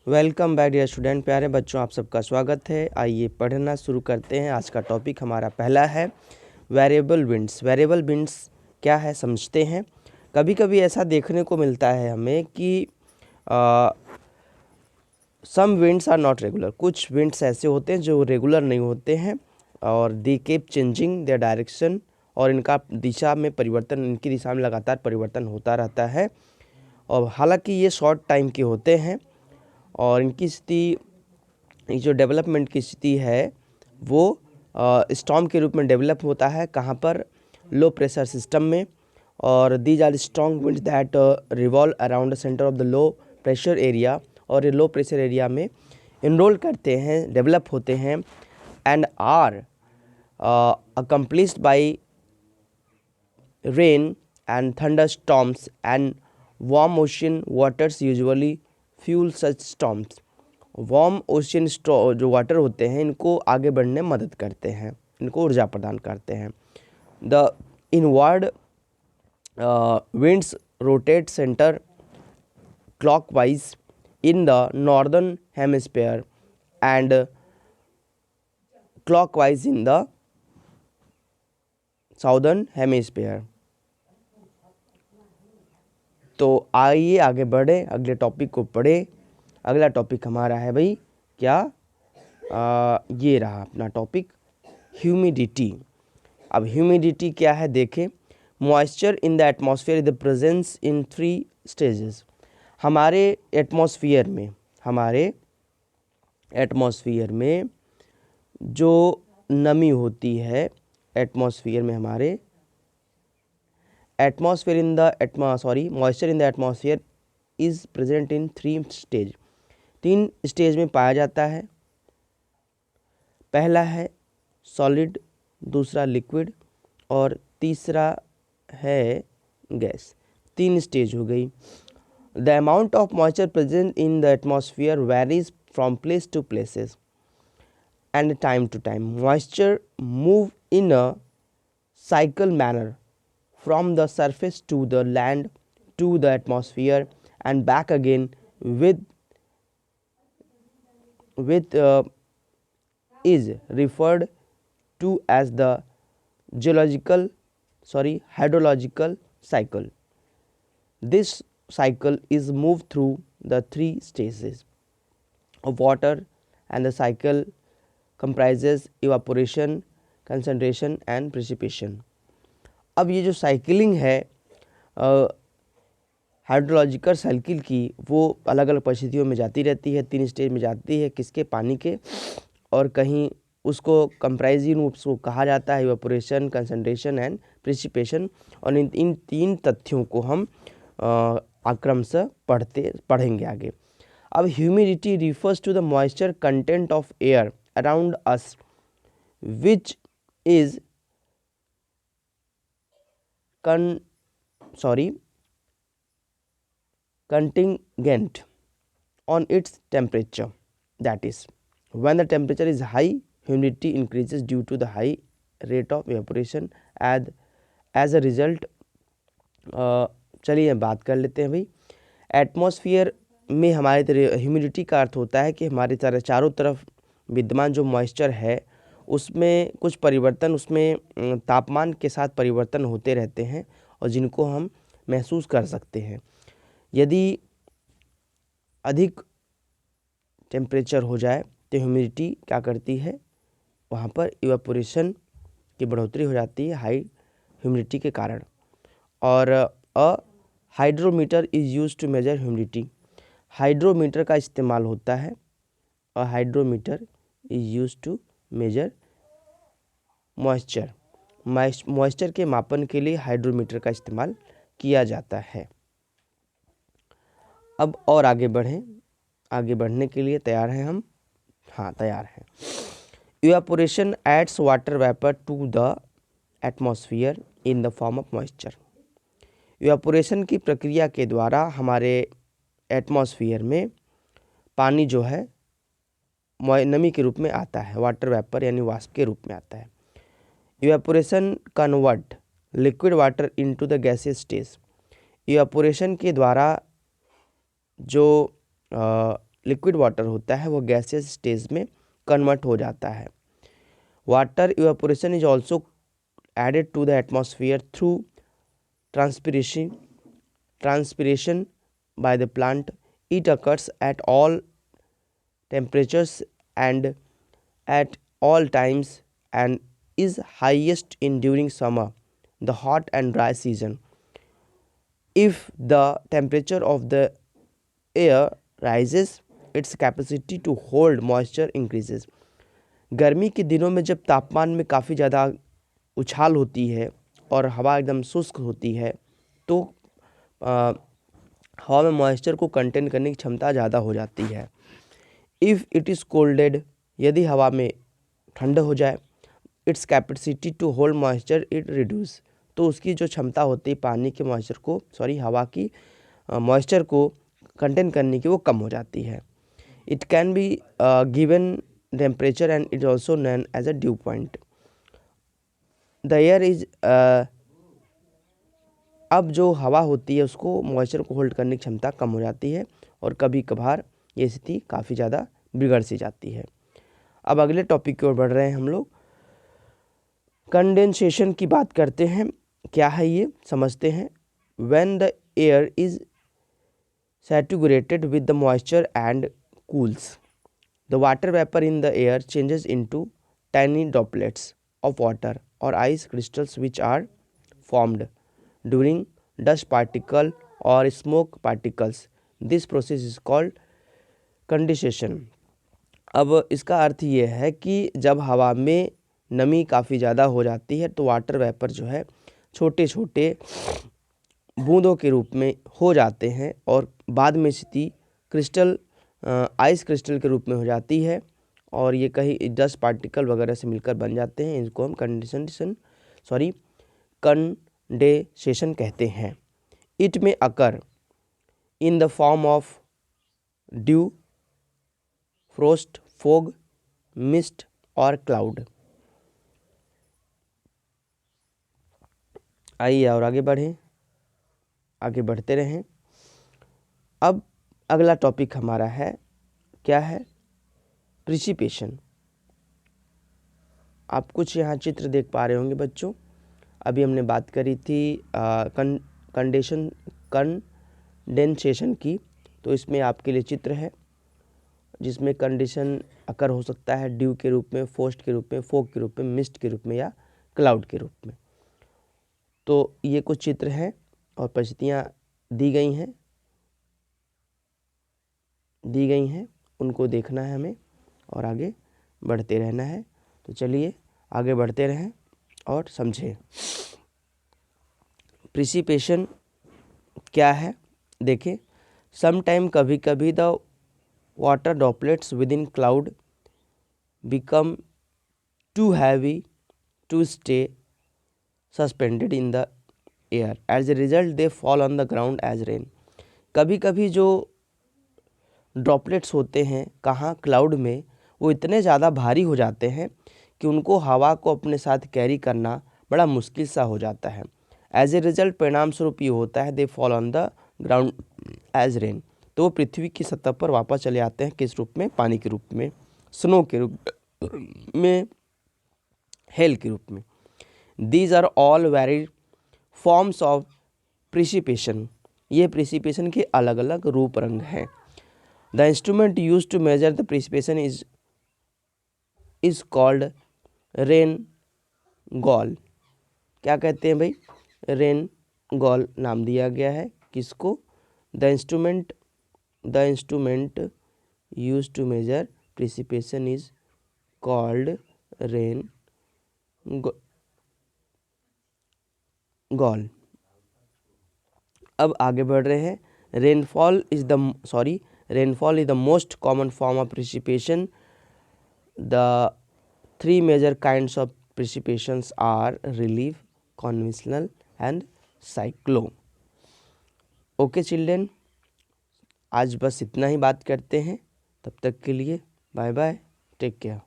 Welcome back dear student. प्यारे बच्चों, आप सबका स्वागत है। आइए पढ़ना शुरू करते हैं। आज का टॉपिक हमारा पहला है वेरिएबल विंड्स। वेरिएबल विंड्स क्या है समझते हैं। कभी कभी ऐसा देखने को मिलता है हमें कि सम विंड्स आर नॉट रेगुलर। कुछ विंड्स ऐसे होते हैं जो रेगुलर नहीं होते हैं और they keep changing their direction, और इनका दिशा में परिवर्तन, इनकी दिशा में लगातार परिवर्तन होता रहता है। और हालांकि ये शॉर्ट टाइम के होते हैं और इनकी स्थिति, जो डेवलपमेंट की स्थिति है वो स्टॉर्म के रूप में डेवलप होता है। कहाँ पर? लो प्रेशर सिस्टम में। और these are strong winds that revolve around the centre of the low pressure area, और ये लो प्रेशर एरिया में इनरोल करते हैं, डेवलप होते हैं and are accomplished by rain and thunder storms and warm ocean waters usually fuel such storms. Warm ocean जो water होते हैं इनको आगे बढ़ने में मदद करते हैं, इनको ऊर्जा प्रदान करते हैं। The inward winds rotate centre clockwise in the northern hemisphere and clockwise in the southern hemisphere. तो आइए आगे बढ़े, अगले टॉपिक को पढ़े। अगला टॉपिक हमारा है भाई क्या? ये रहा अपना टॉपिक, ह्यूमिडिटी। अब ह्यूमिडिटी क्या है देखें। Moisture in the atmosphere is the presence in 3 stages. हमारे एटमॉस्फेयर में जो नमी होती है एटमॉस्फेयर में, हमारे moisture in the atmosphere is present in 3 stage. 3 stage में पाया जाता है। पहला है सॉलिड, दूसरा लिक्विड और तीसरा है गैस। 3 स्टेज हो गई। The amount of moisture present in the atmosphere varies from place to places and time to time. Moisture move in a cycle manner from the surface to the land to the atmosphere and back again with is referred to as the hydrological cycle. This cycle is moved through the 3 stages of water, and the cycle comprises evaporation, concentration and precipitation. अब ये जो cycling है hydrological cycle की, वो अलग अलग परिस्थितियों में जाती रहती है। 3 स्टेज में जाती है, किसके? पानी के। और कहीं उसको कंप्राइजिंग रूप से कहा जाता है इवेपोरेशन, कंसंट्रेशन एंड प्रेसिपिटेशन। और इन 3 तथ्यों को हम आक्रम से पढ़ेंगे आगे। अब humidity refers to the moisture content of air around us which is contingent on its temperature. That is, when the temperature is high, humidity increases due to the high rate of evaporation. As a result, चलिए बात कर लेते हैं भाई। Atmosphere में हमारे humidity का अर्थ होता है कि हमारे चारों तरफ विद्यमान जो मॉइस्चर है उसमें कुछ परिवर्तन, उसमें तापमान के साथ परिवर्तन होते रहते हैं और जिनको हम महसूस कर सकते हैं। यदि अधिक टेम्परेचर हो जाए तो ह्यूमिडिटी क्या करती है? वहाँ पर इवेपोरेशन की बढ़ोतरी हो जाती है हाई ह्यूमिडिटी के कारण। और a hydrometer is used to measure humidity. Hydrometer का इस्तेमाल होता है। A hydrometer is used to measure moisture के मापन के लिए हाइड्रोमीटर का इस्तेमाल किया जाता है। अब और आगे बढ़ें। आगे बढ़ने के लिए तैयार हैं हम? हाँ, तैयार हैं। Evaporation adds water vapour to the atmosphere in the form of moisture. Evaporation की प्रक्रिया के द्वारा हमारे एटमॉस्फेयर में पानी जो है नमी के रूप में आता है, वाटर वेपर यानी वाष्प के रूप में आता है। Evaporation convert liquid water into the gaseous stage. Evaporation के द्वारा जो लिक्विड वाटर होता है वो गैसियस स्टेज में कन्वर्ट हो जाता है। Water evaporation is also added to the atmosphere through transpiration by the plant. It occurs at all temperatures and at all times and is highest in during summer, the hot and dry season. If the temperature of the air rises, its capacity to hold moisture increases. गर्मी के दिनों में जब तापमान में काफ़ी ज़्यादा उछाल होती है और हवा एकदम शुष्क होती है तो हवा में मॉइस्चर को कंटेन करने की क्षमता ज़्यादा हो जाती है। इफ़ इट इज़ कोल्डेड, यदि हवा में ठंड हो जाए, its capacity to hold moisture it reduce, तो उसकी जो क्षमता होती है पानी के मॉइस्चर को हवा की मॉइस्चर को कंटेन करने की वो कम हो जाती है। It can be given temperature and it also known as a dew point. The air is अब जो हवा होती है उसको मॉइस्चर को होल्ड करने की क्षमता कम हो जाती है और कभी कभार ये स्थिति काफ़ी ज़्यादा बिगड़ सी जाती है। अब अगले टॉपिक की ओर बढ़ रहे हैं हम लोग। कंडेंसेशन की बात करते हैं, क्या है ये समझते हैं। When the air is saturated with the moisture and cools, the water vapour in the air changes into tiny droplets of water और ice crystals which are formed during dust particle or smoke particles. This process is called condensation. अब इसका अर्थ ये है कि जब हवा में नमी काफ़ी ज़्यादा हो जाती है तो वाटर वेपर जो है छोटे छोटे बूंदों के रूप में हो जाते हैं और बाद में स्थिति क्रिस्टल आइस क्रिस्टल के रूप में हो जाती है और ये कहीं डस्ट पार्टिकल वगैरह से मिलकर बन जाते हैं। इनको हम कंडेंसेशन कहते हैं। इट में occur in the form of dew, frost, fog, mist और क्लाउड। आइए और आगे बढ़ते रहें। अब अगला टॉपिक हमारा है, क्या है, प्रिसिपिटेशन। आप कुछ यहाँ चित्र देख पा रहे होंगे बच्चों। अभी हमने बात करी थी कंडेंसेशन की, तो इसमें आपके लिए चित्र है जिसमें कंडीशन अकर हो सकता है ड्यू के रूप में, फ्रोस्ट के रूप में, फोग के रूप में, मिस्ट के रूप में या क्लाउड के रूप में। तो ये कुछ चित्र हैं और परिस्थितियाँ दी गई हैं, उनको देखना है हमें और आगे बढ़ते रहना है। तो चलिए आगे बढ़ते रहें और समझें प्रिसिपिटेशन क्या है। देखिए, समटाइम कभी कभी the water droplets within cloud become too heavy to stay suspended in the air, as a result they fall on the ground as rain. कभी कभी जो ड्रॉपलेट्स होते हैं कहाँ, क्लाउड में, वो इतने ज़्यादा भारी हो जाते हैं कि उनको हवा को अपने साथ कैरी करना बड़ा मुश्किल सा हो जाता है। एज ए रिजल्ट परिणाम स्वरूप ये होता है they fall on the ground as rain, तो वो पृथ्वी की सतह पर वापस चले आते हैं। किस रूप में? पानी के रूप में, स्नो के रूप में, हेल के रूप में। These are all varied forms of precipitation. ये प्रिसिपिटेशन के अलग अलग रूप रंग हैं। The instrument use to measure the precipitation is called rain gauge. क्या कहते हैं भाई? रेन गॉल नाम दिया गया है किसको? The instrument use to measure precipitation is called rain gauge. अब आगे बढ़ रहे हैं। Rainfall is the most common form of precipitation. The three major kinds of precipitations are relief, conventional and cyclone. Okay children, आज बस इतना ही बात करते हैं। तब तक के लिए बाय बाय, टेक केयर।